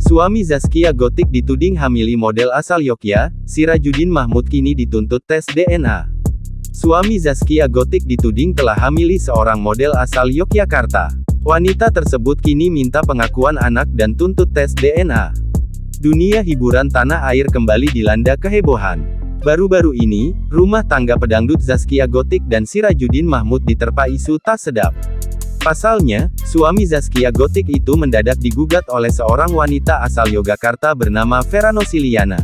Suami Zaskia Gotik dituding hamili model asal Yogyakarta, Sirajuddin Mahmud kini dituntut tes DNA. Suami Zaskia Gotik dituding telah hamili seorang model asal Yogyakarta. Wanita tersebut kini minta pengakuan anak dan tuntut tes DNA. Dunia hiburan tanah air kembali dilanda kehebohan. Baru-baru ini, rumah tangga pedangdut Zaskia Gotik dan Sirajuddin Mahmud diterpa isu tak sedap. Pasalnya, suami Zaskia Gotik itu mendadak digugat oleh seorang wanita asal Yogyakarta bernama Vera Nosiliana.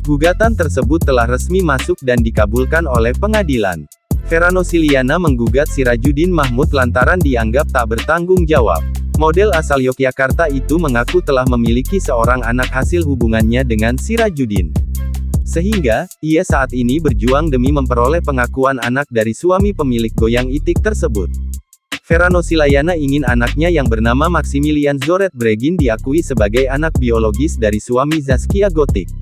Gugatan tersebut telah resmi masuk dan dikabulkan oleh pengadilan. Vera Nosiliana menggugat Sirajuddin Mahmud lantaran dianggap tak bertanggung jawab. Model asal Yogyakarta itu mengaku telah memiliki seorang anak hasil hubungannya dengan Sirajuddin. Sehingga, ia saat ini berjuang demi memperoleh pengakuan anak dari suami pemilik goyang itik tersebut. Vera Nosiliana ingin anaknya yang bernama Maximilian Zoret Bregin diakui sebagai anak biologis dari suami Zaskia Gotik.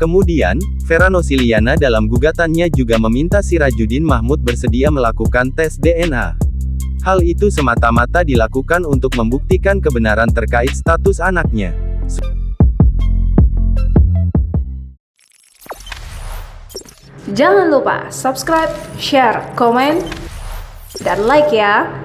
Kemudian, Vera Nosiliana dalam gugatannya juga meminta Sirajuddin Mahmud bersedia melakukan tes DNA. Hal itu semata-mata dilakukan untuk membuktikan kebenaran terkait status anaknya. Jangan lupa subscribe, share, komen, dan like ya!